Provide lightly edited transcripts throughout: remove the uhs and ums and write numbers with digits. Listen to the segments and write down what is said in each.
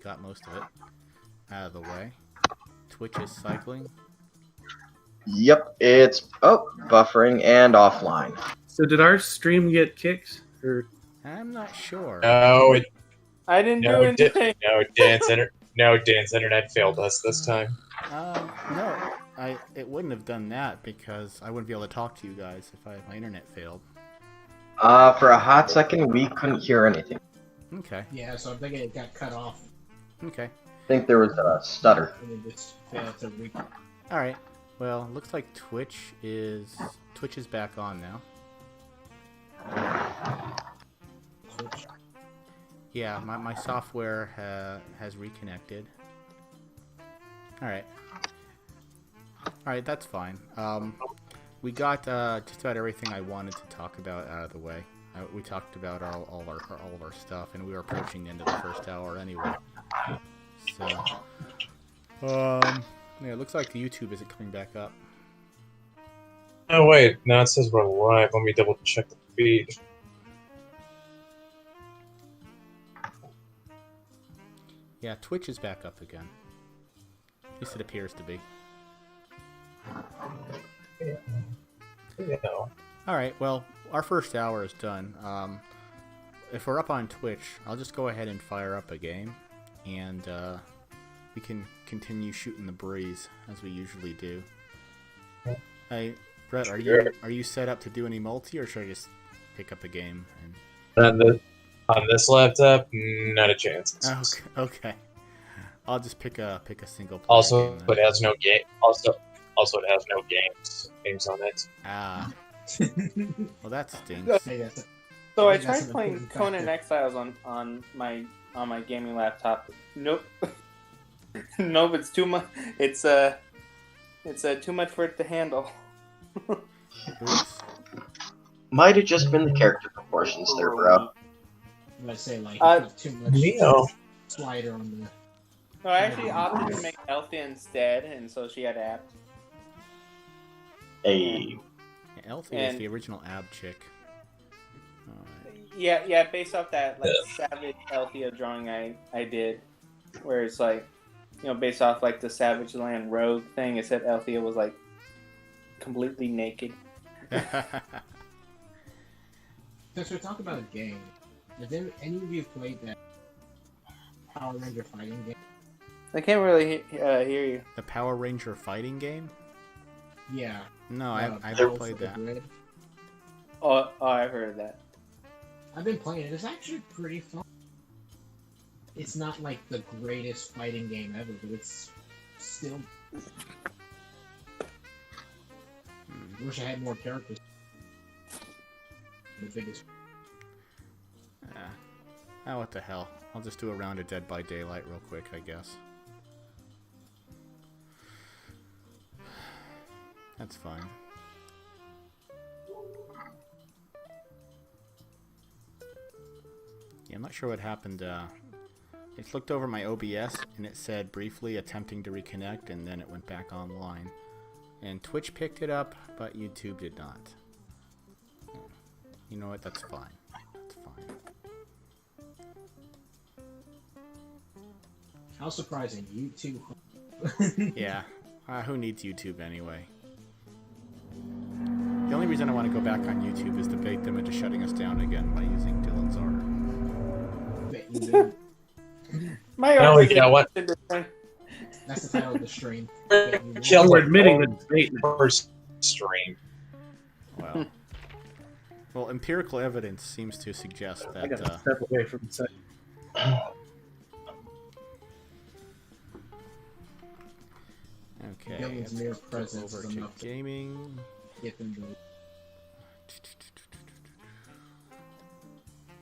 got most of it out of the way. Twitch is cycling. Yep, it's buffering and offline. So did our stream get kicked? Or I'm not sure. No, I didn't do anything. Dan's internet failed us this time. No, it wouldn't have done that because I wouldn't be able to talk to you guys if my internet failed. For a hot second, we couldn't hear anything. Okay. Yeah, so I'm thinking it got cut off. Okay. I think there was a stutter. And it just failed to All right. Well, looks like Twitch is back on now. switch. Yeah, my software has reconnected. Alright, that's fine. We got just about everything I wanted to talk about out of the way. We talked about all of our stuff, and we were approaching the end of the first hour anyway. So, yeah, it looks like the YouTube isn't coming back up. Oh wait, no, it says we're live. Let me double check the feed. Yeah, Twitch is back up again. At least it appears to be. Yeah. Alright, well, our first hour is done. If we're up on Twitch, I'll just go ahead and fire up a game, and we can continue shooting the breeze as we usually do. Hey, Brett, are you set up to do any multi, or should I just pick up a game? On this laptop, not a chance. Okay. I'll just pick a single player Also, game but it has no game. Also, it has no games on it. Ah. Well, that stinks. So I tried playing Conan Exiles on my gaming laptop. Nope. Nope, it's too much. It's too much for it to handle. Oops. Might have just been the character proportions there, bro. I'm gonna say like too much Neo. slider on the. No, I actually opted to make Althea instead, and so she had apps. Hey. Yeah, Althea is the original ab chick. Yeah, based off that Savage Althea drawing I did, where it's like, based off like the Savage Land Rogue thing, it said Althea was like completely naked. Since we're talking about a game, has any of you played that Power Ranger fighting game? I can't really hear you. The Power Ranger fighting game? Yeah. No, I haven't played that. Grid. Oh, I've heard of that. I've been playing it. It's actually pretty fun. It's not like the greatest fighting game ever, but it's still. Wish I had more characters. The biggest. Oh, what the hell. I'll just do a round of Dead by Daylight real quick, I guess. That's fine. Yeah, I'm not sure what happened. It looked over my OBS and it said briefly attempting to reconnect, and then it went back online. And Twitch picked it up, but YouTube did not. You know what? That's fine. That's fine. How surprising. YouTube. Yeah. Who needs YouTube anyway? The only reason I want to go back on YouTube is to bait them into shutting us down again by using Dylan's art. My No, art you know what? That's the title of the stream. we're admitting that it's bait. First stream. Well, empirical evidence seems to suggest I gotta that. step away from the site. Okay. Dylan's let's mere go presence over is to enough to gaming. get them to.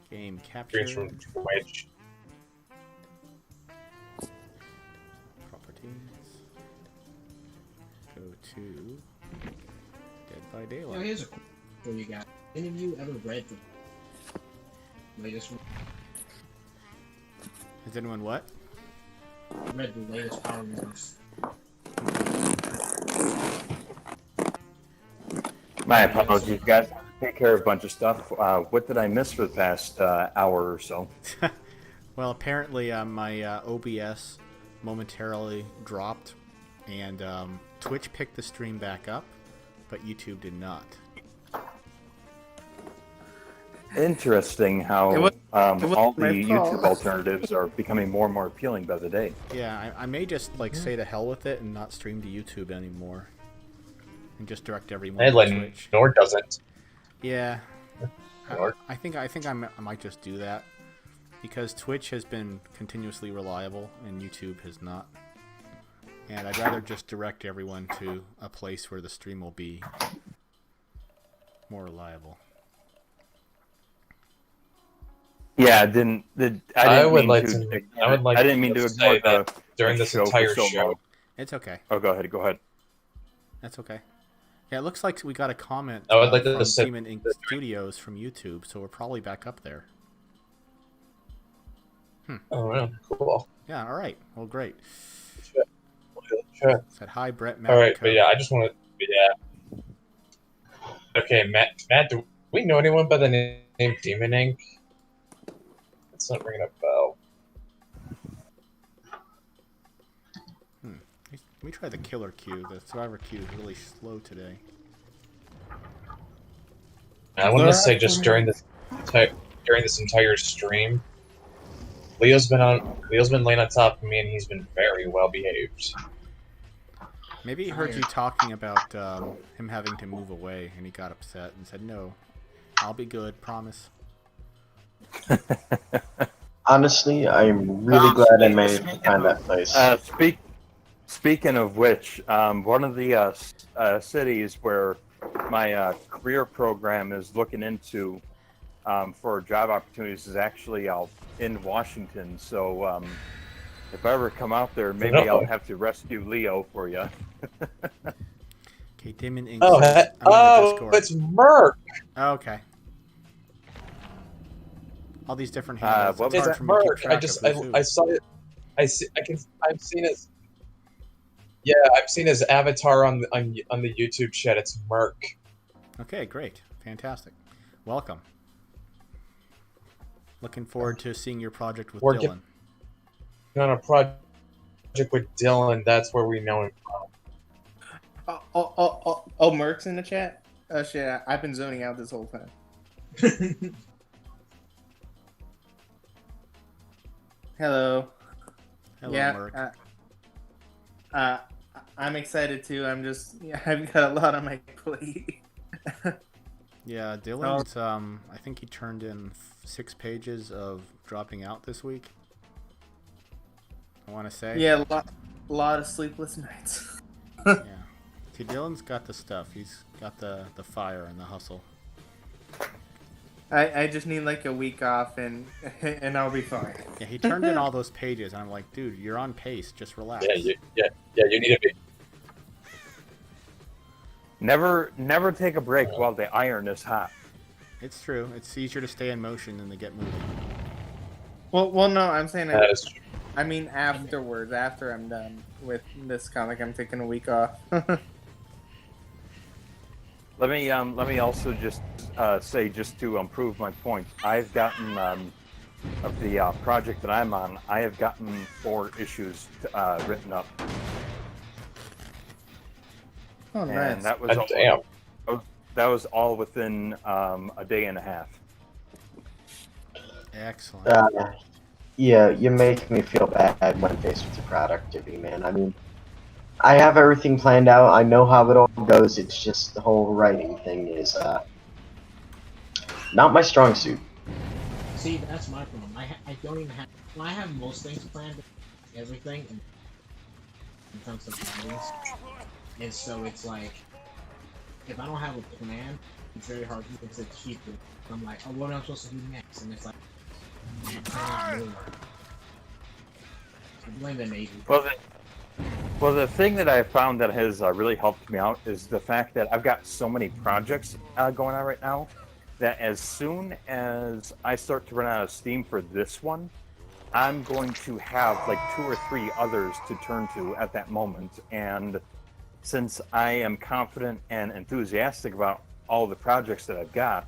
Game capture. Streams from Twitch. Properties. Go to Dead by Oh, Daylight. here's a question for you guys. Any of you ever read the latest one? Has anyone what? Read the latest Power Rangers? My apologies, guys. Take care of a bunch of stuff. What did I miss for the past hour or so? Well, apparently my OBS momentarily dropped, and Twitch picked the stream back up, but YouTube did not. Interesting how It was all the my fault. YouTube alternatives are becoming more and more appealing by the day. Yeah, I may just like say to hell with it and not stream to YouTube anymore, and just direct everyone Hey, to Twitch. Nor doesn't. Yeah, Nor. I think I might just do that because Twitch has been continuously reliable and YouTube has not. And I'd rather just direct everyone to a place where the stream will be more reliable. Yeah, I would mean like to. to. I would like. I didn't mean to say ignore that during the this show entire for so show. long. It's okay. Oh, go ahead. That's okay. Yeah, it looks like we got a comment I would like to from say- Demon Inc. Studios from YouTube, so we're probably back up there. Oh, yeah, cool. Yeah, all right. Well, great. Sure. Said hi, Brett. All right, Mac, but yeah, I just want to. Yeah. Okay, Matt. Do we know anyone by the name Demon Inc? It's not ringing a bell. Let me try the killer queue. The survivor queue is really slow today. I want to say just during this entire stream, Leo's been laying on top of me, and he's been very well behaved. Maybe he heard you talking about him having to move away, and he got upset and said, "No, I'll be good, promise." Honestly, I'm really glad I managed to find that place. Speaking of which, one of the cities where my career program is looking into for job opportunities is actually in Washington. So if I ever come out there, maybe I'll have to rescue Leo for you. Okay, Demon Inc. Oh, says, I'm in the Discord. it's Merc. Okay. All these different handles. what It's was hard that? for me to keep Merc. track of who's who. I saw it. I've seen his. Yeah, I've seen his avatar on the YouTube chat. It's Merc. Okay, great. Fantastic. Welcome. Looking forward to seeing your project with Dylan. On a project with Dylan, that's where we know him from. Oh, Merc's in the chat? Oh shit, I've been zoning out this whole time. Hello. Hello, Yeah, Merc. I'm excited too. I've got a lot on my plate. Yeah, Dylan's, I think he turned in 6 pages of dropping out this week. I want to say. Yeah, a lot of sleepless nights. Yeah. See, Dylan's got the stuff. He's got the fire and the hustle. I just need like a week off and I'll be fine. Yeah, he turned in all those pages, and I'm like, dude, you're on pace. Just relax. Yeah, you need to be. Never take a break while the iron is hot. It's true. It's easier to stay in motion than to get moving. Well, no, I'm saying That is true. I mean afterwards, after I'm done with this comic, I'm taking a week off. Let me also just say, just to prove my point, I've gotten of the project that I'm on, I have gotten 4 issues written up. Oh, nice. And that was that was all within a day and a half. Excellent. Yeah, you make me feel bad when faced with the productivity, man. I mean, I have everything planned out. I know how it all goes. It's just the whole writing thing is not my strong suit. See, that's my problem. I don't even have. Well, I have most things planned, everything, in terms of writings. And so it's like, if I don't have a plan, it's very hard to keep it. I'm like, oh, what am I supposed to do next? And it's like, I can't do it. I blame the Navy. Well, the thing that I found that has really helped me out is the fact that I've got so many projects going on right now that as soon as I start to run out of steam for this one, I'm going to have like 2 or 3 others to turn to at that moment. And since I am confident and enthusiastic about all the projects that I've got,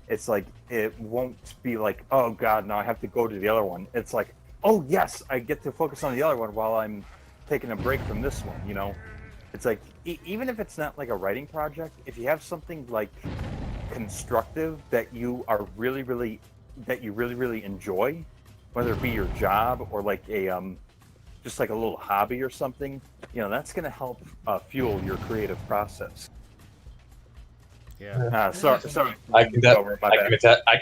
it's like it won't be like, oh god, now I have to go to the other one. It's like, oh yes, I get to focus on the other one while I'm taking a break from this one. You know, it's like even if it's not like a writing project, if you have something like constructive that you are really really enjoy, whether it be your job or like a just like a little hobby or something, you know, that's going to help fuel your creative process. Yeah. Sorry. I can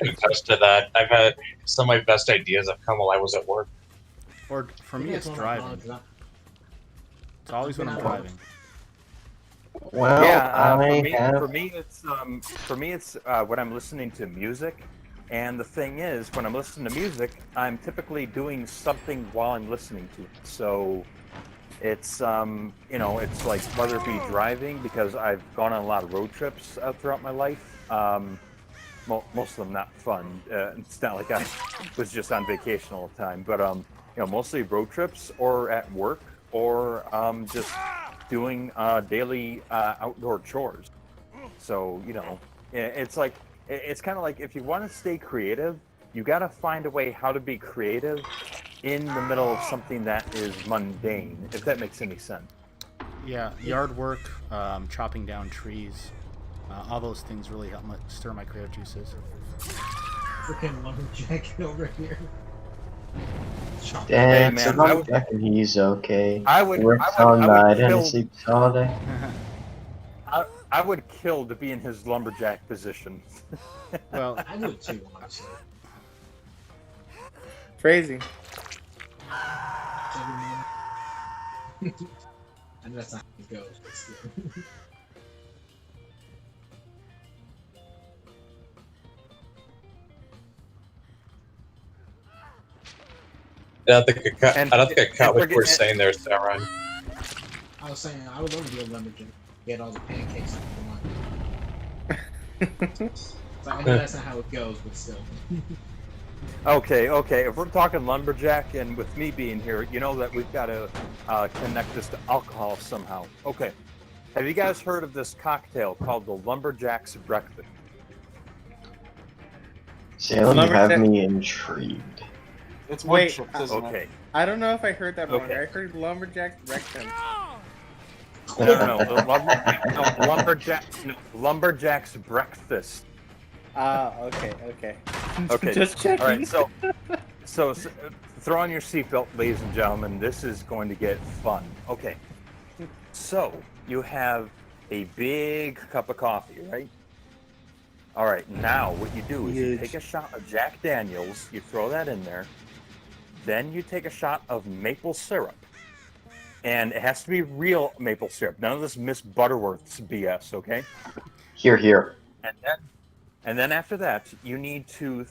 attest to that. I've had some of my best ideas have come while I was at work. Or for me, it's driving. It's always when I'm driving. Well, Yeah, I for me it's when I'm listening to music, and the thing is, when I'm listening to music, I'm typically doing something while I'm listening to it. So it's you know, it's like whether it be driving, because I've gone on a lot of road trips throughout my life. Most of them not fun. It's not like I was just on vacation all the time, but you know, mostly road trips or at work or just doing daily outdoor chores. So, you know, it's like, it's kind of like if you want to stay creative, you got to find a way how to be creative in the middle of something that is mundane, if that makes any sense. Yeah, yard work, chopping down trees, all those things really help stir my creative juices. Freaking lumberjack over here. Damn, Hey, man, lumberjack and he's okay. I would Works all night and kill, he sleeps all day. I would kill to be in his lumberjack position. Well, I would too, honestly. Crazy. I know that's not how it goes, but still. I don't think I caught what you were saying there, Sauron. I was saying I would love to be a lumberjack. Get all the pancakes I want. So I know that's not how it goes, but still. Okay. If we're talking lumberjack, and with me being here, you know that we've got to connect this to alcohol somehow. Okay. Have you guys heard of this cocktail called the Lumberjack's Breakfast? Salem, you have me intrigued. It's Wait, wood chips, isn't Okay. it? I don't know if I heard that wrong. Okay. I heard lumberjack's rectum. Lumberjack's Breakfast. Okay. Okay. Just checking. All right. So throw on your seatbelt, ladies and gentlemen. This is going to get fun. Okay. So you have a big cup of coffee, right? All right. Now what you do is you take a shot of Jack Daniels. You throw that in there. Then you take a shot of maple syrup. And it has to be real maple syrup. None of this Miss Butterworth's BS, okay? Here. And then after that, you need to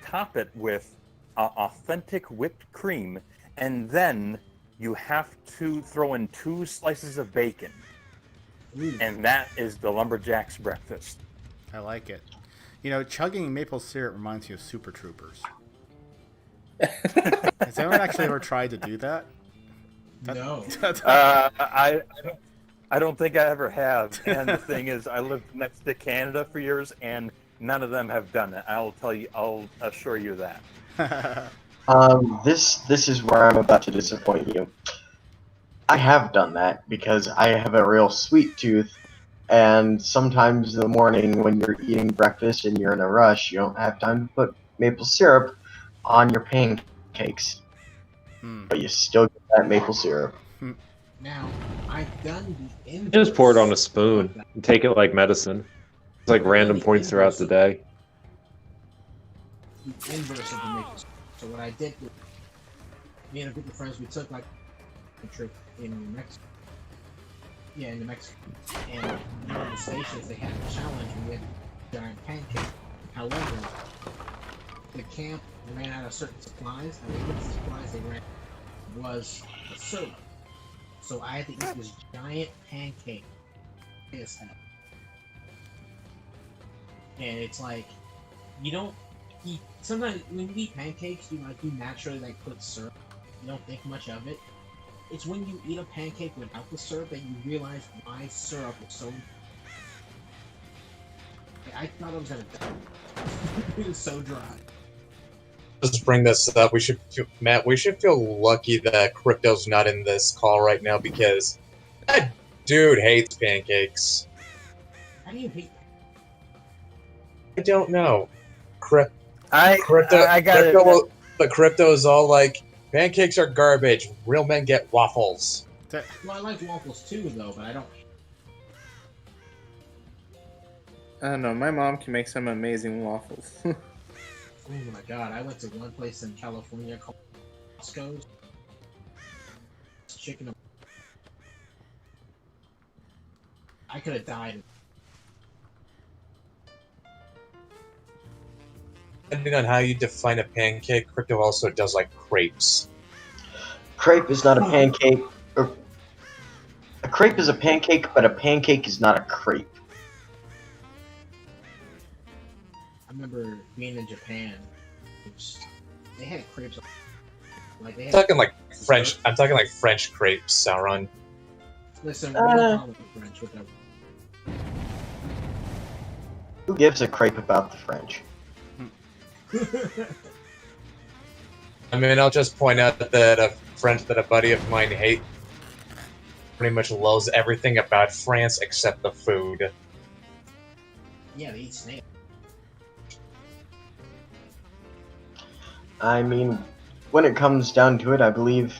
top it with authentic whipped cream, and then you have to throw in 2 slices of bacon. And that is the Lumberjack's Breakfast. I like it. You know, chugging maple syrup reminds me of Super Troopers. Has anyone actually ever tried to do that? No. I don't think I ever have. And the thing is, I lived next to Canada for years, and none of them have done it. I'll assure you that. This is where I'm about to disappoint you. I have done that because I have a real sweet tooth, and sometimes in the morning when you're eating breakfast and you're in a rush, you don't have time to put maple syrup on your pancakes. But you still get that maple syrup. Now, I've done the inverse. Just pour it on a spoon and take it like medicine. It's like random points throughout the day. The inverse of the maple syrup. So what I did was, me and a group of friends, we took like a trip in New Mexico. Yeah, in New Mexico. And one of the stations, they had a challenge with giant pancake. However, the camp ran out of certain supplies, and with the supplies they ran was a syrup. So I had to eat this giant pancake. And it's like, you don't eat, sometimes when you eat pancakes, you naturally like put syrup. You don't think much of it. It's when you eat a pancake without the syrup that you realize why syrup is so. I thought I was gonna die. It was so dry. Let's bring this up. Matt, we should feel lucky that Crypto's not in this call right now because that dude hates pancakes. How do you hate? I don't know. I got it. But Crypto is all like, pancakes are garbage. Real men get waffles. Well, I like waffles too, though, but I don't. I don't know. My mom can make some amazing waffles. Oh my god! I went to one place in California called Costco's. Chicken. I could have died. Depending on how you define a pancake, Crypto also does like crepes. Crepe is not a pancake. A crepe is a pancake, but a pancake is not a crepe. I remember being in Japan. They had crepes. Like they I'm had. talking like French. I'm talking like French crepes, Sauron. Listen, we don't call it French, whatever. Who gives a crepe about the French? I mean, I'll just point out that a buddy of mine pretty much loves everything about France except the food. Yeah, they eat snake. I mean, when it comes down to it, I believe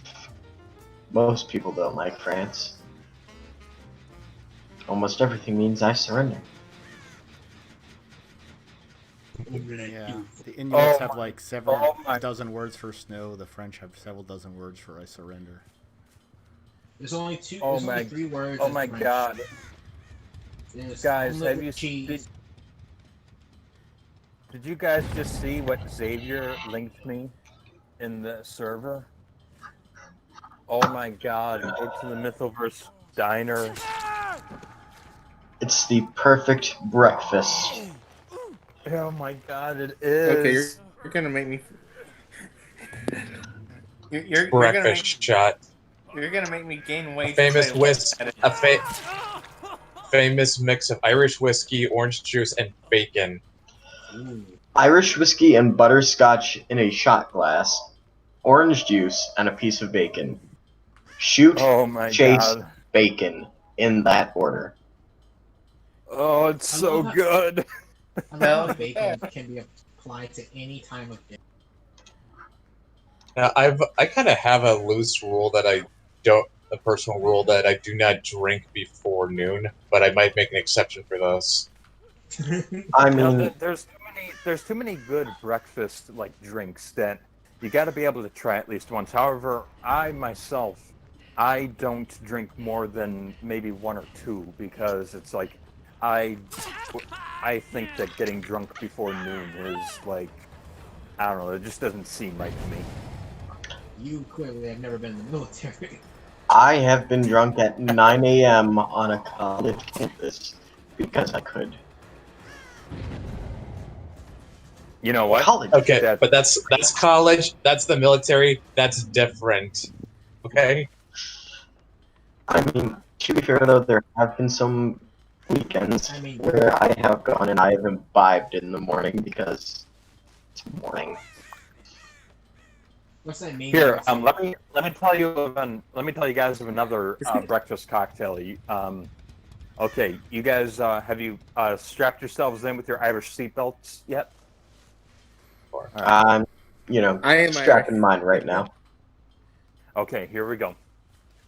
most people don't like France. Almost everything means I surrender. Yeah, the Inuits have like several dozen words for snow. The French have several dozen words for I surrender. There's only two. Oh there's my- only 3 words. Oh in my French. god. There's Guys, omelet have with you cheese? Did you guys just see what Xavier linked me in the server? Oh my god, go to the Mythoverse diner. It's the perfect breakfast. Oh my god, it is. Okay, you're gonna make me. You're Breakfast shot. You're gonna make me gain weight. Famous famous mix of Irish whiskey, orange juice, and bacon. Ooh. Irish whiskey and butterscotch in a shot glass, orange juice, and a piece of bacon. Shoot, Oh my chase, god. bacon in that order. Oh, it's I so love that. good. I love how bacon can be applied to any time of day. Now, I kind of have a loose rule that a personal rule that I do not drink before noon, but I might make an exception for those. I You know, mean, there's too many good breakfast like drinks that you got to be able to try at least once. However, I myself, I don't drink more than maybe 1 or 2 because it's like I think that getting drunk before noon is like, I don't know, it just doesn't seem right to me. You clearly have never been in the military. I have been drunk at 9 a.m. on a college campus because I could. You know what? College. Okay, but that's college. That's the military. That's different. Okay. I mean, to be fair though, there have been some weekends I mean- where I have gone and I have imbibed in the morning because it's morning. What's that mean? Here, let me tell you guys of another breakfast cocktail. Okay, you guys, have you strapped yourselves in with your Irish seatbelts yet? I'm, I am strapping mine right now. Okay, here we go.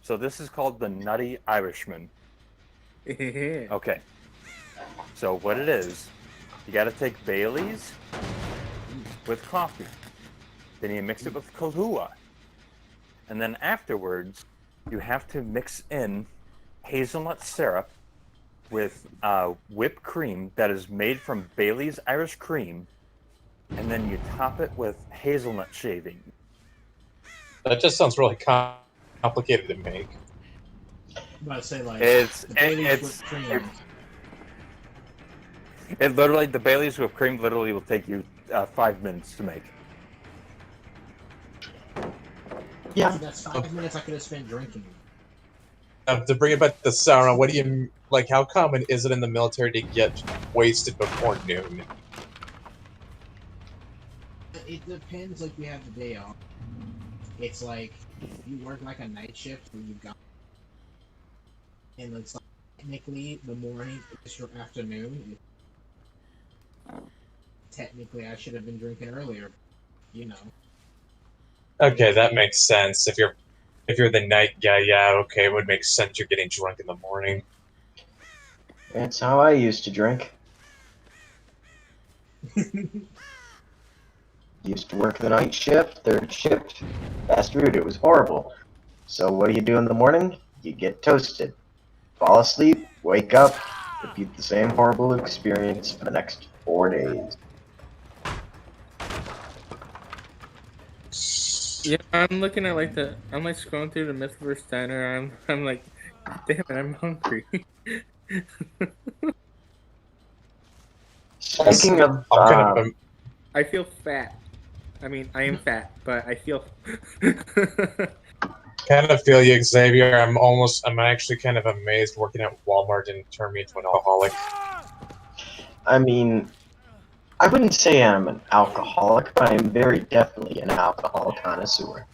So this is called the Nutty Irishman. Okay. So what it is, you got to take Bailey's with coffee. Then you mix it with Kahlua. And then afterwards, you have to mix in hazelnut syrup with whipped cream that is made from Bailey's Irish cream. And then you top it with hazelnut shaving. That just sounds really complicated to make. I'm about to say like It's the Bailey's it's whipped cream. it literally the Bailey's whipped cream literally will take you 5 minutes to make. Yeah. So that's 5 minutes I could have spent drinking. To bring it back to Sauron, what do you like? How common is it in the military to get wasted before noon? It depends. Like, you have the day off. It's like you work like a night shift where you got, and it's like technically the morning is your afternoon. Technically, I should have been drinking earlier. You know. Okay, that makes sense. If you're the night guy, yeah, okay, it would make sense. You're getting drunk in the morning. That's how I used to drink. Used to work the night shift, third shift. Fast food, it was horrible. So what do you do in the morning? You get toasted. Fall asleep, wake up, repeat the same horrible experience for the next 4 days. Yeah, I'm looking at I'm like scrolling through the Mythoverse diner. I'm like, damn it, I'm hungry. Speaking of, I feel fat. I mean, I am fat, but I feel. Kind of feel you, Xavier. I'm actually kind of amazed working at Walmart and turn me into an alcoholic. I mean, I wouldn't say I'm an alcoholic, but I'm very definitely an alcohol connoisseur.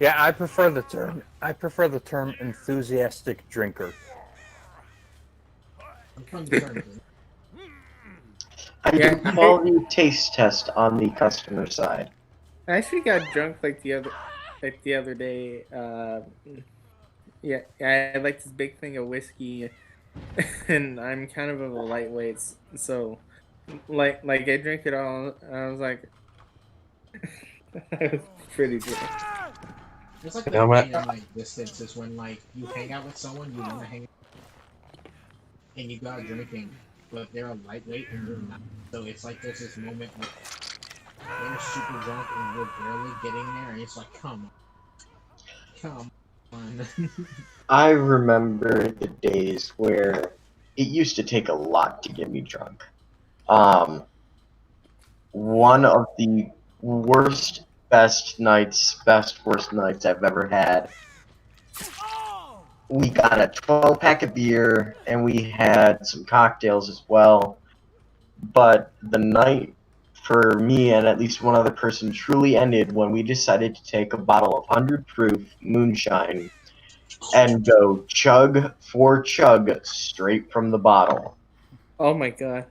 Yeah, I prefer the term enthusiastic drinker. I'm trying to turn it. I do quality taste test on the customer side. I actually got drunk the other day. Yeah, I had like this big thing of whiskey, and I'm kind of a lightweight, so like I drink it all. And I was like, I was pretty drunk. It's like the thing in like distances when like you hang out with someone you want to hang out, and you go out drinking, but they're a lightweight and you're not. So it's like there's this moment where they're super drunk and you're barely getting there, and it's like, come on. I remember the days where it used to take a lot to get me drunk. One of the worst, worst nights I've ever had. We got a 12-pack of beer, and we had some cocktails as well. But the night for me and at least one other person truly ended when we decided to take a bottle of 100 proof moonshine and go chug for chug straight from the bottle. Oh my god.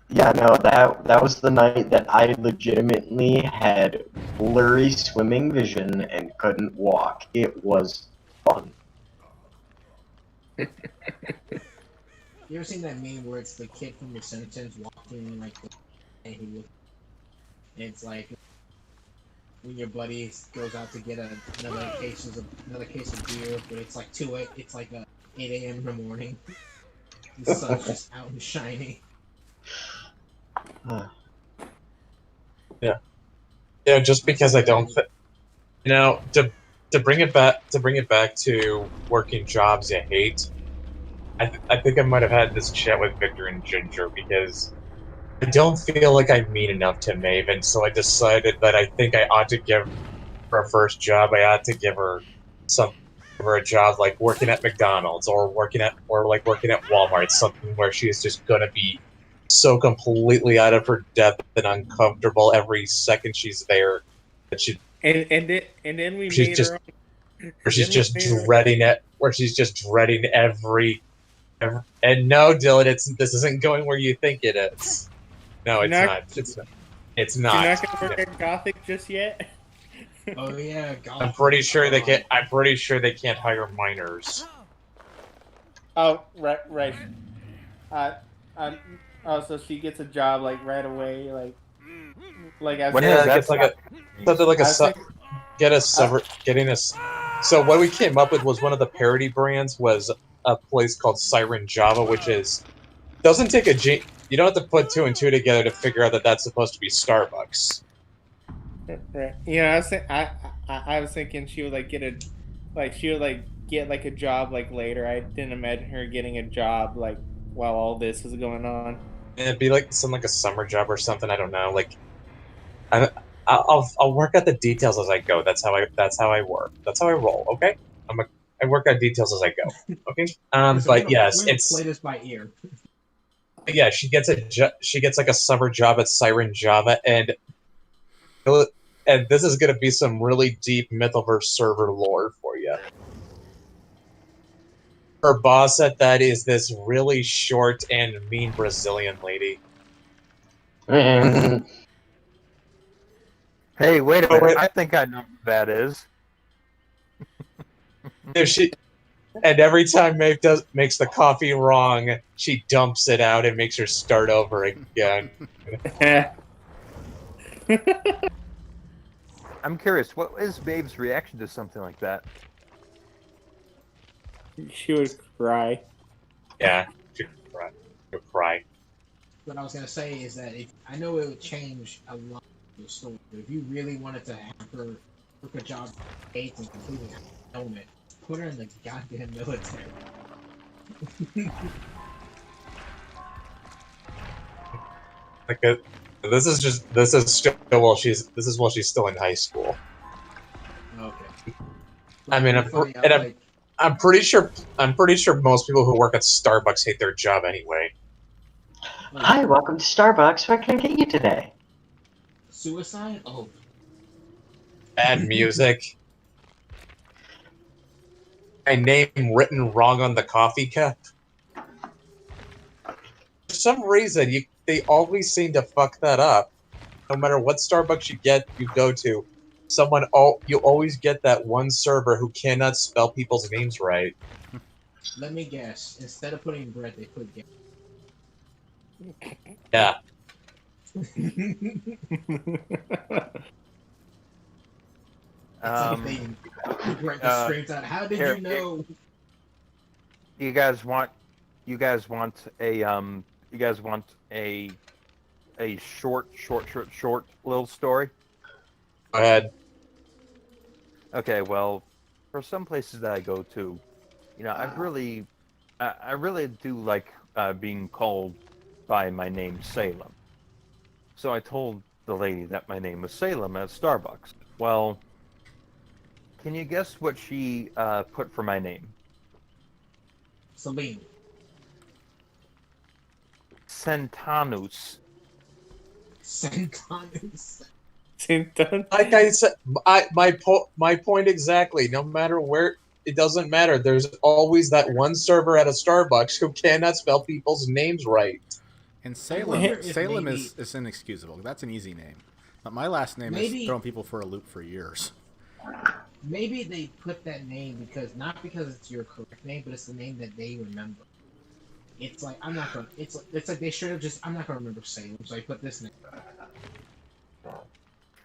Yeah, no, that was the night that I legitimately had blurry swimming vision and couldn't walk. It was fun. You ever seen that meme where it's the kid from The Simpsons walking like and he looks, and it's like when your buddy goes out to get another case of beer, but it's like 8 a.m. in the morning. The sun's just out and shining. Yeah, just because I don't, to bring it back to working jobs you hate. I think I might have had this chat with Victor and Ginger because I don't feel like I mean enough to Maven, so I decided that I think I ought to give her a first job. I ought to give her a job like working at McDonald's or working at Walmart, something where she is just gonna be so completely out of her depth and uncomfortable every second she's there that and then we she's made just her where she's just dreading it, where she's just dreading every and no, Dylan, this isn't going where you think it is. No, it's not. It's not. You're not gonna work at Gothic just yet. Oh yeah, Gothic. I'm pretty sure they can't. I'm pretty sure they can't hire minors. Oh right. Oh, so she gets a job like right away, like as gets like something like getting us. So what we came up with was one of the parody brands was a place called Siren Java, which doesn't take you don't have to put 2 and 2 together to figure out that that's supposed to be Starbucks. Right. Yeah, I was thinking she would get a job later. I didn't imagine her getting a job while all this was going on. And it'd be like a summer job or something. I don't know. I I'll work out the details as I go. That's how I work. That's how I roll. Okay, I work out details as I go. Okay. But yes, we're gonna it's play this by ear. yeah. She gets like a summer job at Siren Java, and this is gonna be some really deep Mythoverse server lore for you. Her boss at that is this really short and mean Brazilian lady. And Hey, wait a Oh, minute. wait. I think I know who that is. If she And every time Maeve makes the coffee wrong, she dumps it out and makes her start over again. I'm curious, what is Babe's reaction to something like that? She would cry. Yeah, she'll cry. What I was gonna say is that I know it would change a lot of the story, but if you really wanted to have her work a job and completely own it, put her in the goddamn military. This is while she's still in high school. Okay. I mean, I'm pretty sure most people who work at Starbucks hate their job anyway. hi, welcome to Starbucks. What can I get you today? Suicide? Oh. Bad music. My name written wrong on the coffee cup. For some reason, they always seem to fuck that up. No matter what Starbucks you go to, you always get that one server who cannot spell people's names right. Let me guess. Instead of putting bread, they put gas. Yeah. Greg just screams out, "How did you know?" You guys want a short little story? Go ahead. Okay, well, for some places that I go to, I really do like being called by my name Salem. So I told the lady that my name was Salem at Starbucks. Well, can you guess what she put for my name? Celine. Centanus. Centanus. Like I said, my point exactly. No matter where, it doesn't matter. There's always that one server at a Starbucks who cannot spell people's names right. And Salem is inexcusable. That's an easy name. But my last name has thrown people for a loop for years. Maybe they put that name not because it's your correct name, but it's the name that they remember. It's like it's like they should have just. I'm not gonna remember Salem, so I put this name.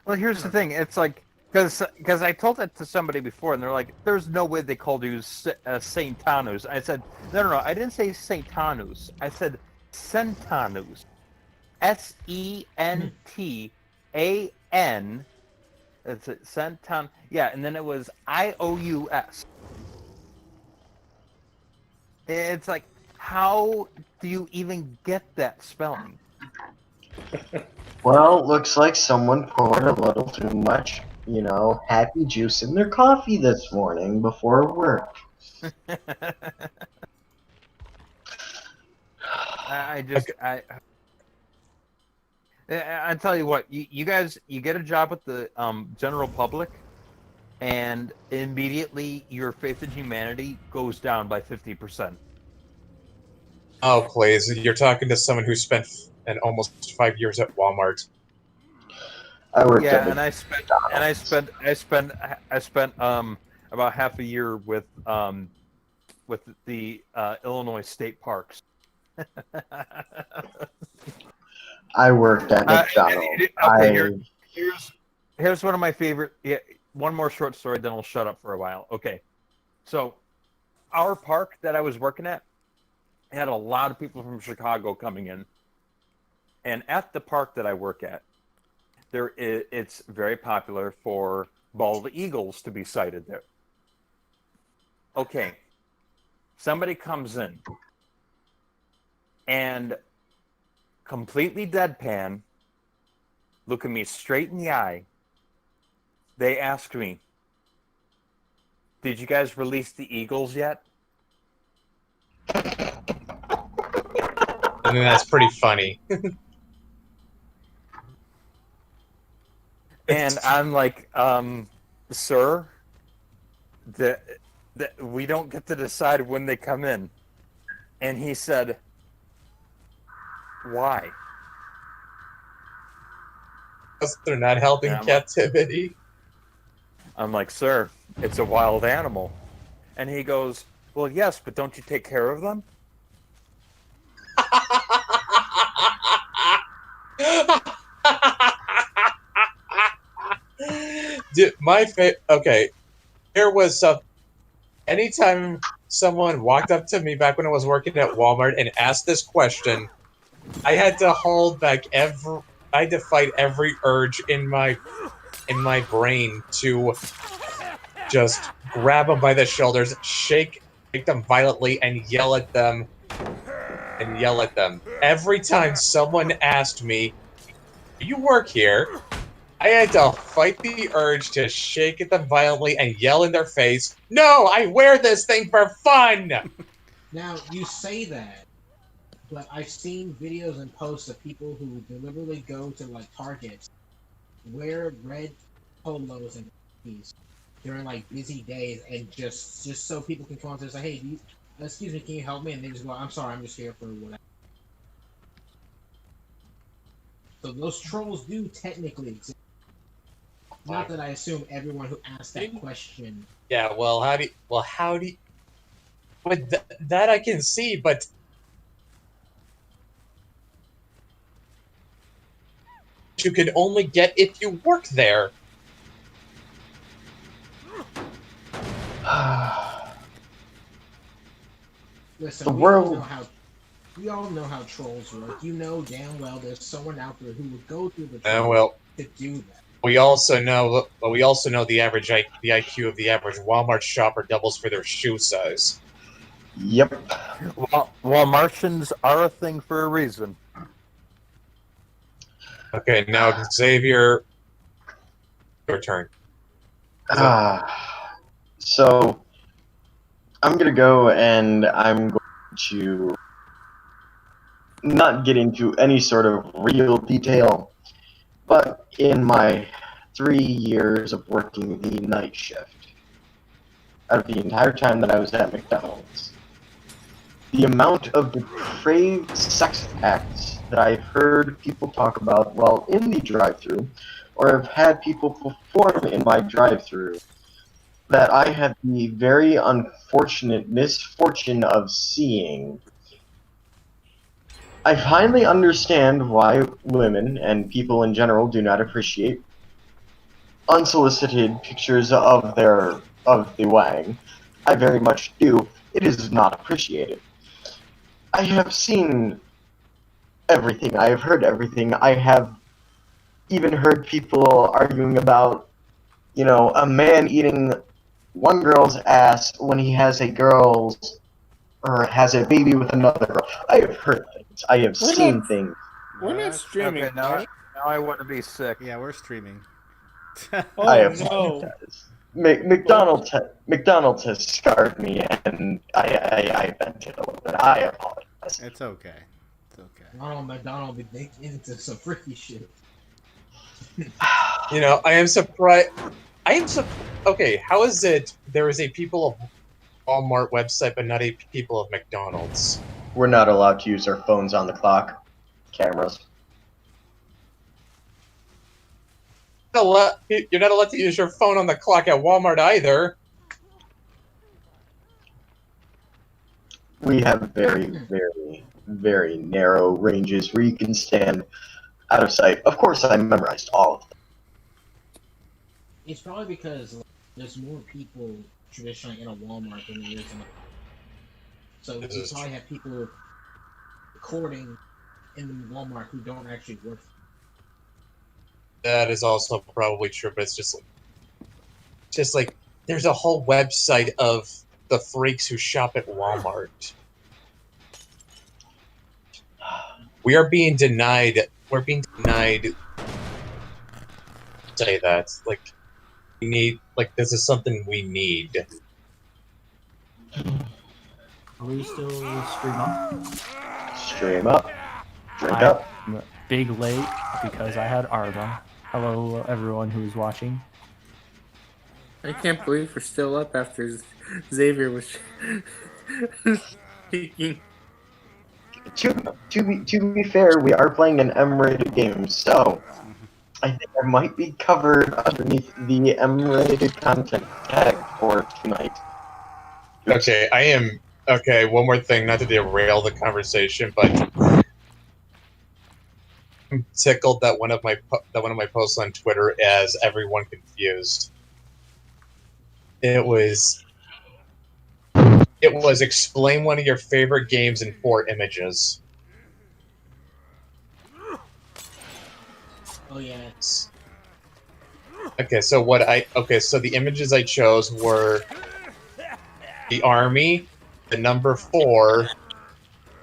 Well, here's the thing. It's like because I told that to somebody before, and they're like, "There's no way they called you Saintanus." I said, "No. I didn't say Saintanus. I said Centanus. Sentan. It's Centan. Yeah, and then it was IOUS. It's like, how do you even get that spelling? Well, looks like someone poured a little too much, happy juice in their coffee this morning before work. I tell you what, you guys, you get a job with the general public, and immediately your faith in humanity goes down by 50%. Oh, please! You're talking to someone who spent almost 5 years at Walmart. I spent about half a year with the Illinois state parks. I worked at McDonald's. Here's one of my favorite. Yeah, one more short story, then I'll shut up for a while. Okay, so our park that I was working at had a lot of people from Chicago coming in, and at the park that I work at, it's very popular for bald eagles to be sighted there. Okay, somebody comes in and completely deadpan, looking me straight in the eye, they asked me, "Did you guys release the Eagles yet?" And then that's pretty funny. And I'm like, sir, the we don't get to decide when they come in. And he said, why? Because they're not helping Yeah, I'm captivity. I'm like, sir, it's a wild animal. And he goes, well, yes, but don't you take care of them? Dude, okay, there was anytime someone walked up to me back when I was working at Walmart and asked this question, I had to hold back I had to fight every urge in my brain to just grab them by the shoulders, shake them violently, and yell at them. Every time someone asked me, "You work here?" I had to fight the urge to shake at them violently and yell in their face, "No, I wear this thing for fun!" Now, you say that, but I've seen videos and posts of people who deliberately go to like Targets, wear red polos and tees during like busy days, and just so people can come up and say, "Hey, excuse me, can you help me?" And they just go, "I'm sorry, I'm just here for whatever." So those trolls do technically exist. Not that I assume everyone who asked that question. Yeah, well, how do you... But that I can see, but... You can only get if you work there. Listen, we all know how trolls work. You know damn well there's someone out there who would go through the trouble to do that. We also know the IQ of the average Walmart shopper doubles for their shoe size. Yep. Well, Martians are a thing for a reason. Okay, now Xavier, your turn. So I'm gonna go and I'm going to not get into any sort of real detail, but in my 3 years of working the night shift, out of the entire time that I was at McDonald's, the amount of depraved sex acts that I've heard people talk about while in the drive-thru, or have had people perform in my drive-thru, that I had the very unfortunate misfortune of seeing, I finally understand why women and people in general do not appreciate unsolicited pictures of the wang. I very much do. It is not appreciated. I have seen everything. I have heard everything. I have even heard people arguing about, a man eating one girl's ass when he has a baby with another girl. I have heard things. I have seen things. We're not streaming. Okay, now I want to be sick. Yeah, we're streaming. Oh, I have no. McDonald's has scarred me, and I vented a little bit. I apologize. It's okay. It's okay. Ronald McDonald be into some freaky shit. I am surprised. Okay, how is it there is a people of Walmart website but not a people of McDonald's? We're not allowed to use our phones on the clock. Cameras. You're not allowed to use your phone on the clock at Walmart either. We have very, very, very narrow ranges where you can stand out of sight. Of course, I memorized all of them. It's probably because there's more people traditionally in a Walmart than there is in a... So you probably have people recording in the Walmart who don't actually work. That is also probably true, but it's just like there's a whole website of the freaks who shop at Walmart. We're being denied. Say that. Like, We need, like, this is something we need. Are we still stream up? Stream up. Drink I'm up. big late because I had Arda. Hello, everyone who is watching. I can't believe we're still up after Xavier was speaking. To be fair, we are playing an M-rated game, so I think I might be covered underneath the M-rated content tag for tonight. Okay, okay, one more thing, not to derail the conversation, but I'm tickled that one of my posts on Twitter has everyone confused. It was explain one of your favorite games in 4 images. Oh yeah. Okay, so the images I chose were the army, the number 4,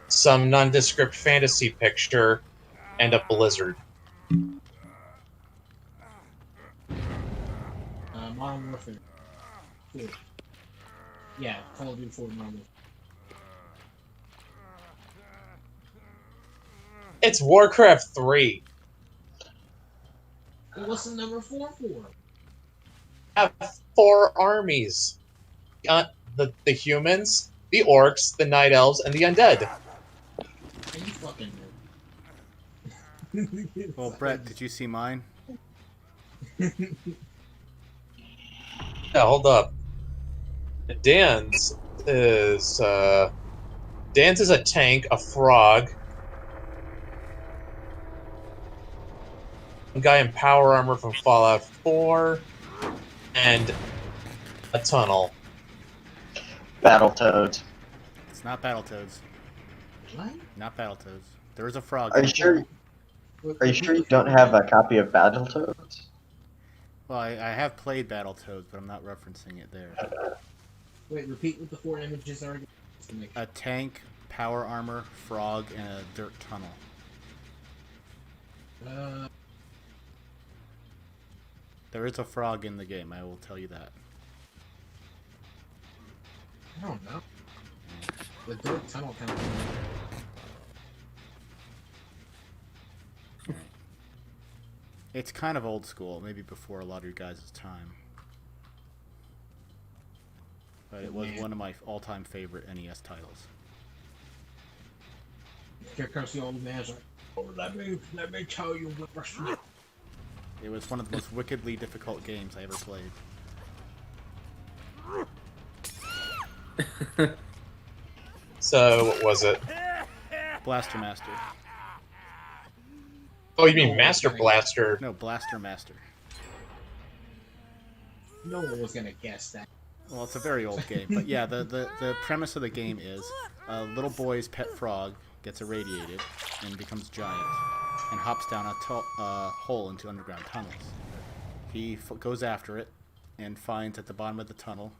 some nondescript fantasy picture, and a blizzard. Modern Warfare 4. Yeah, Call of Duty 4 Modern Warfare. It's Warcraft 3. Well, what's the number 4 for? Have 4 armies. The humans, the orcs, the night elves, and the undead. Are you fucking nerd? Well, Brett, did you see mine? Yeah, hold up. Dan's is a tank, a frog, a guy in power armor from Fallout 4, and a tunnel. Battletoads. It's not Battletoads. What? Not Battletoads. There is a frog. Are you sure? Are you sure you don't have a copy of Battletoads? Well, I have played Battletoads, but I'm not referencing it there. Wait, repeat what the 4 images are again. A tank, power armor, frog, and a dirt tunnel. There is a frog in the game, I will tell you that. I don't know. The dirt tunnel kind of. It's kind of old school, maybe before a lot of your guys' time. But it was one of my all-time favorite NES titles. Here comes the old man. Like, oh, let me tell you what. It was one of the most wickedly difficult games I ever played. So, what was it? Blaster Master. Oh, you mean Master Blaster? No, Blaster Master. No one was gonna guess that. Well, it's a very old game, but yeah, the premise of the game is a little boy's pet frog gets irradiated and becomes giant and hops down a hole into underground tunnels. He goes after it and finds at the bottom of the tunnel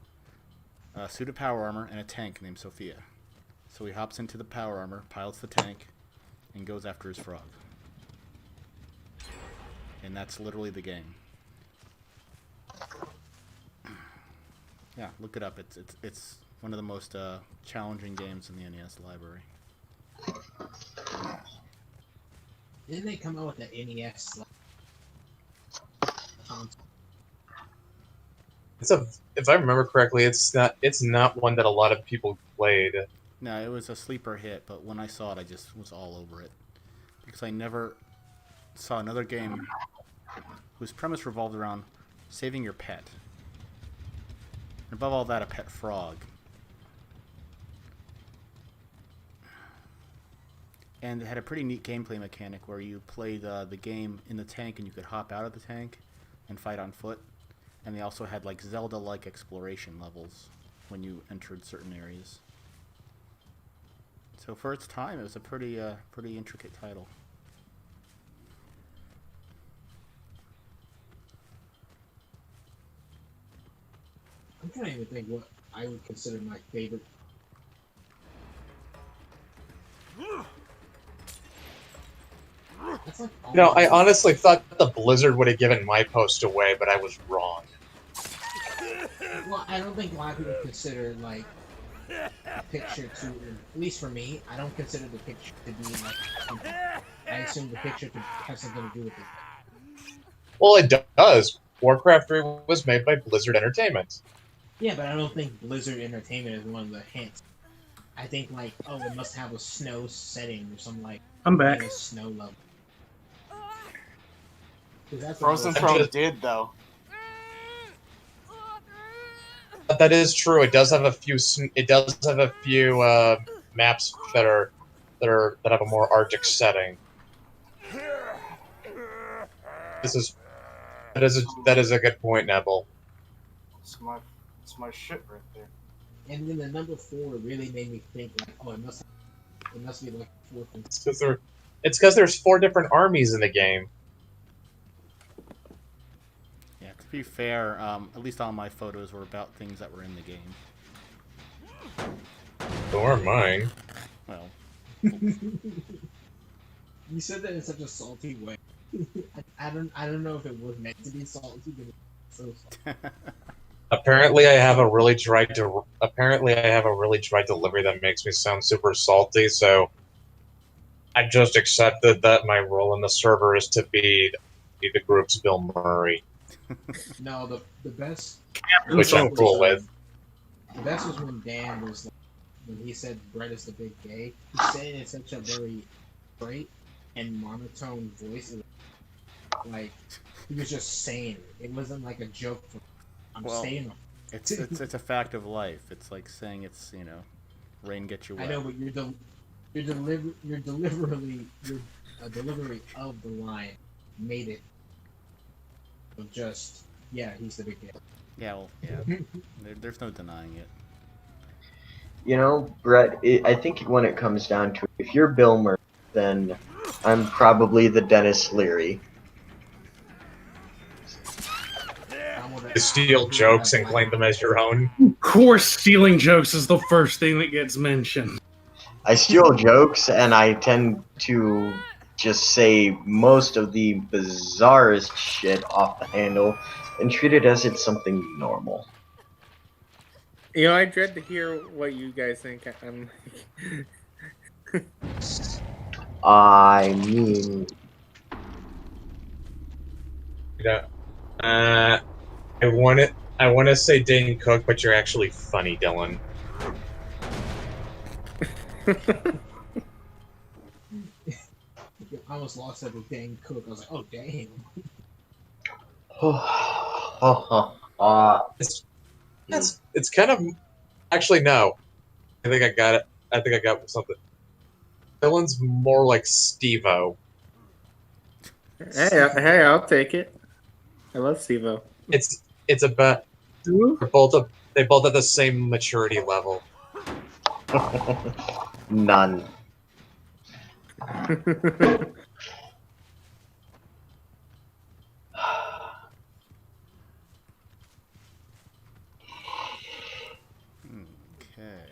a suit of power armor and a tank named Sophia. So he hops into the power armor, pilots the tank, and goes after his frog. And that's literally the game. Yeah, look it up. It's one of the most challenging games in the NES library. Didn't they come out with the NES? If I remember correctly, it's not one that a lot of people played. No, it was a sleeper hit, but when I saw it, I just was all over it. Because I never saw another game whose premise revolved around saving your pet. And above all that, a pet frog. And it had a pretty neat gameplay mechanic where you played the game in the tank and you could hop out of the tank and fight on foot. And they also had like Zelda-like exploration levels when you entered certain areas. So for its time, it was a pretty intricate title. I'm trying to even think what I would consider my favorite. I honestly thought the Blizzard would have given my post away, but I was wrong. Well, I don't think a lot of people consider like the picture to, at least for me, I don't consider the picture to be like something. I assume the picture could have something to do with it. Well, it does. Warcraft 3 was made by Blizzard Entertainment. Yeah, but I don't think Blizzard Entertainment is one of the hints. I think like, oh, it must have a snow setting or some like I'm back. famous snow level. Frozen Throne did though. That is true. It does have a few. It does have a few maps that have a more Arctic setting. That is a good point, Neville. It's my shit right there. And then the number 4 really made me think like, oh, it must be like 4 things. It's because there's 4 different armies in the game. Yeah, to be fair, at least all my photos were about things that were in the game. So are mine. Well, You said that in such a salty way. I don't know if it was meant to be salty, but it's so salty. Apparently, I have a really dry delivery that makes me sound super salty. So I just accepted that my role in the server is to be the group's Bill Murray. No, the best. Which I'm cool with. The best was when Dan was like, when he said Brett is the big gay. He said it in such a very straight and monotone voice. Like he was just saying it. It wasn't like a joke. I'm saying it. It's a fact of life. It's like saying it's, rain gets you wet. I know, but your delivery of the line made it. Just he's the big guy. Yeah, well, yeah. There's no denying it. Brett, I think when it comes down to it, if you're Bill Murray, then I'm probably the Dennis Leary. You steal jokes and claim them as your own. Of course, stealing jokes is the first thing that gets mentioned. I steal jokes, and I tend to just say most of the bizarrest shit off the handle and treat it as it's something normal. I dread to hear what you guys think. I mean... I want to say Dane Cook, but you're actually funny, Dylan. I almost lost that with Dane Cook. I was like, oh, damn. It's kind of... Actually, no. I think I got it. I think I got something. Dylan's more like Steve-O. Hey, I'll take it. I love Steve-O. It's about... They both have the same maturity level. None. Okay.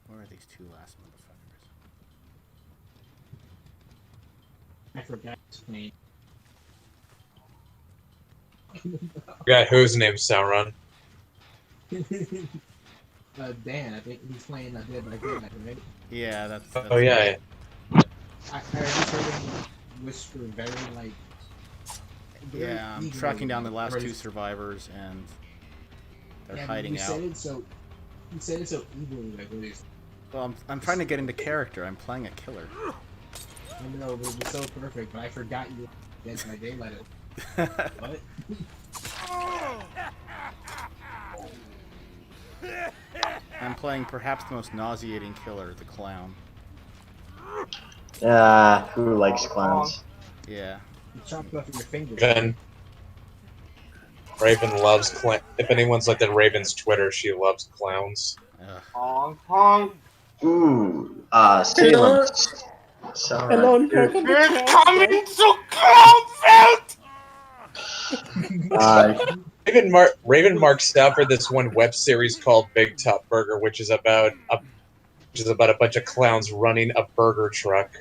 Where are these two last motherfuckers? I forgot his name. Forgot whose name's Sauron. Dan, I think he's playing Dead by Daylight, right? Yeah, that's Oh, yeah. I just heard him whisper very, like... Yeah, I'm tracking down the last 2 survivors, and they're hiding out. He said it so evilly, like, really. Well, I'm trying to get into character. I'm playing a killer. I know, but it was so perfect, but I forgot you were Dead by Daylight. What? I'm playing perhaps the most nauseating killer, the clown. Who likes clowns? Yeah. You chopped off your fingers. Raven loves clowns. If anyone's looked at Raven's Twitter, she loves clowns. Honk, honk. Ooh, Salem. Sorry. Hello, it's coming to Clownfeld! Raven marks out for this one web series called Big Top Burger, which is about a bunch of clowns running a burger truck.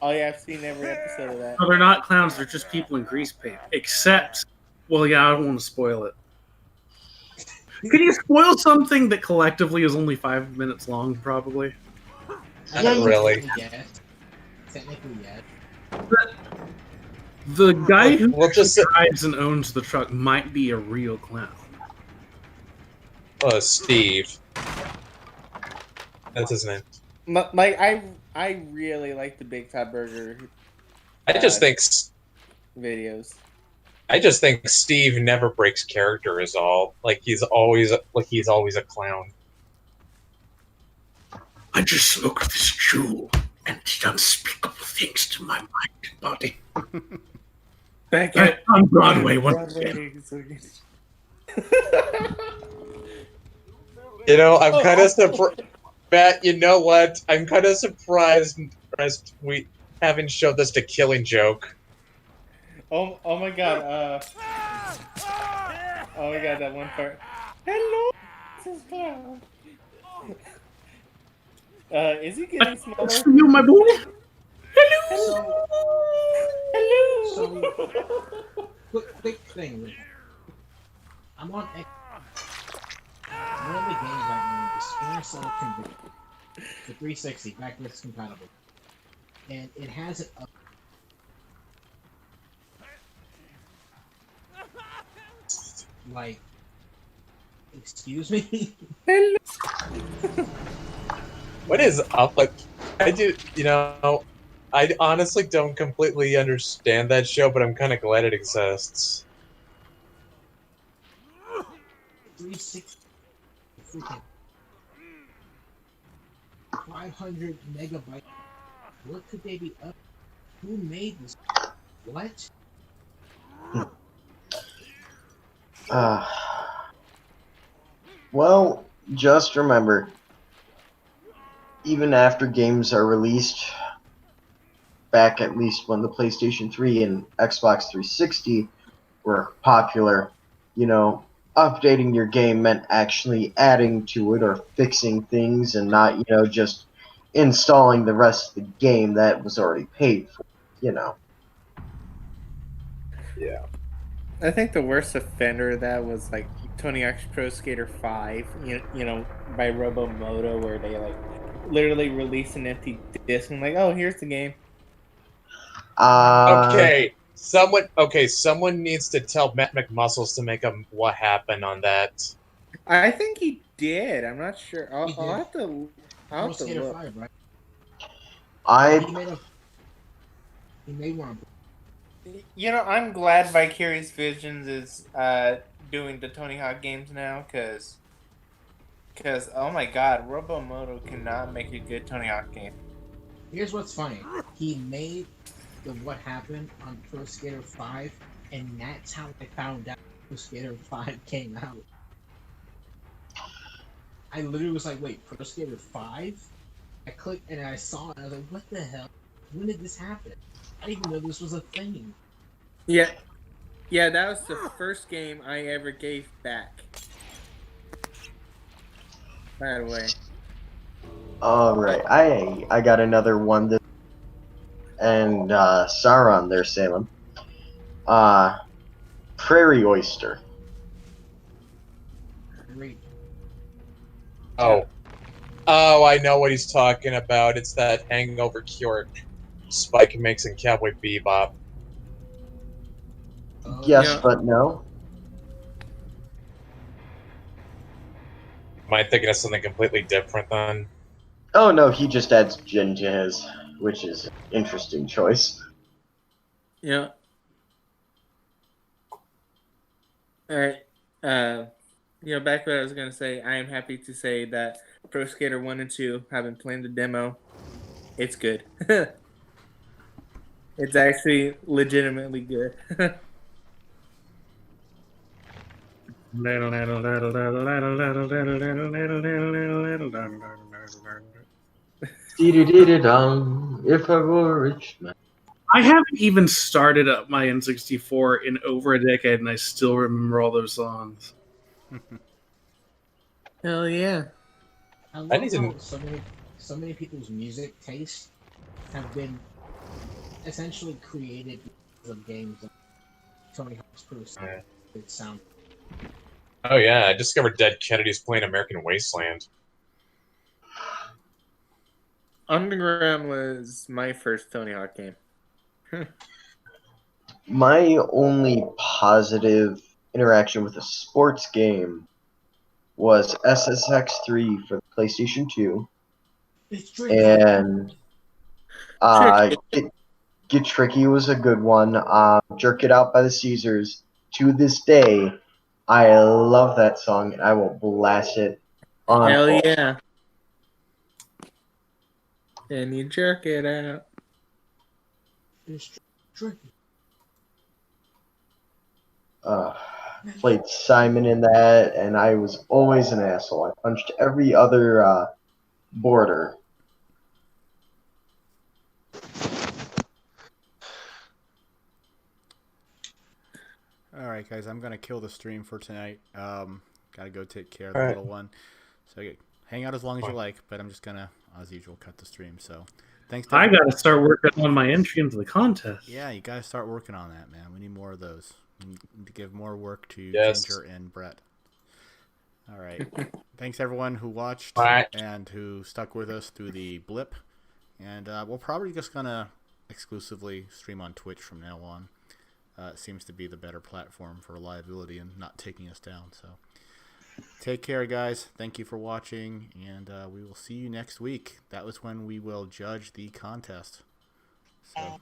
Oh yeah, I've seen every episode of that. No, they're not clowns. They're just people in grease paint. Except, well, yeah, I don't want to spoil it. Can you spoil something that collectively is only 5 minutes long, probably? Not really. Yes. Technically, yes. The guy who We'll just say, drives and owns the truck might be a real clown. Steve. That's his name. Like I really like the Big Top Burger I just think videos. I just think Steve never breaks character is all. He's always a clown. I just smoked this jewel and did unspeakable things to my mind and body. Back on Broadway once again. You know, I'm kind of surprised. Matt, you know what? I'm kind of surprised we haven't showed this to Killing Joke. Oh my god. Oh my god, that one part. Hello, this is Clown. Is he getting smaller? You, my boy. Hello. Hello. So, quick thing. I'm on X. One of the games right now is Splinter Cell Conviction for 360, backwards compatible, and it has it up. Like, excuse me? Hello. What is up? I honestly don't completely understand that show, but I'm kind of glad it exists. 360, freaking 500 megabytes. What could they be up? Who made this? What? Well, just remember, even after games are released, back at least when the PlayStation 3 and Xbox 360 were popular, updating your game meant actually adding to it or fixing things and not, just installing the rest of the game that was already paid for, Yeah. I think the worst offender of that was like Tony Hawk's Pro Skater 5, by Robomoto, where they literally release an empty disc and oh, here's the game. Someone needs to tell Matt McMuscles to make what happened on that. I think he did. I'm not sure. I'll have to. I'll have to look. 5, right? I He made one. I'm glad Vicarious Visions is doing the Tony Hawk games now, because oh my god, Robomoto cannot make a good Tony Hawk game. Here's what's funny. He made the What Happened on Pro Skater 5, and that's how I found out Pro Skater 5 came out. I literally was like, wait, Pro Skater 5? I clicked and I saw it, and I was like, what the hell? When did this happen? I didn't even know this was a thing. Yeah, that was the first game I ever gave back. By the way. Alright, I got another one and Sauron there, Salem. Prairie Oyster. Great. Oh, I know what he's talking about. It's that hangover cure Spike makes in Cowboy Bebop. Yes, but no. Am I thinking of something completely different then? Oh no, he just adds gin to his, which is an interesting choice. Yeah. Alright. Back what I was going to say, I am happy to say that Pro Skater 1 and 2 have been playing the demo. It's good. It's actually legitimately good. If I were a rich man. I haven't even started up my N64 in over a decade, and I still remember all those songs. Hell yeah. I love how so many people's music tastes have been essentially created because of games like Tony Hawk's Pro Skater. It sound. Oh yeah, I discovered Dead Kennedy's playing American Wasteland. Underground was my first Tony Hawk game. My only positive interaction with a sports game was SSX3 for the PlayStation 2, and Get Tricky was a good one. Jerk It Out by the Caesars. To this day, I love that song, and I will blast it on Hell full. yeah. And you jerk it out. Played Simon in that, and I was always an asshole. I punched every other border. All right, guys, I'm gonna kill the stream for tonight. Gotta go take care of the little one. So hang out as long as you like, but I'm just gonna, as usual, cut the stream. So thanks. I gotta start working on my entry into the contest. Yeah, you gotta start working on that, man. We need more of those. We need to give more work to Ginger and Brett. All right. Thanks everyone who watched and who stuck with us through the blip. And we're probably just gonna exclusively stream on Twitch from now on. It seems to be the better platform for reliability and not taking us down. So take care, guys. Thank you for watching, and we will see you next week. That was when we will judge the contest. So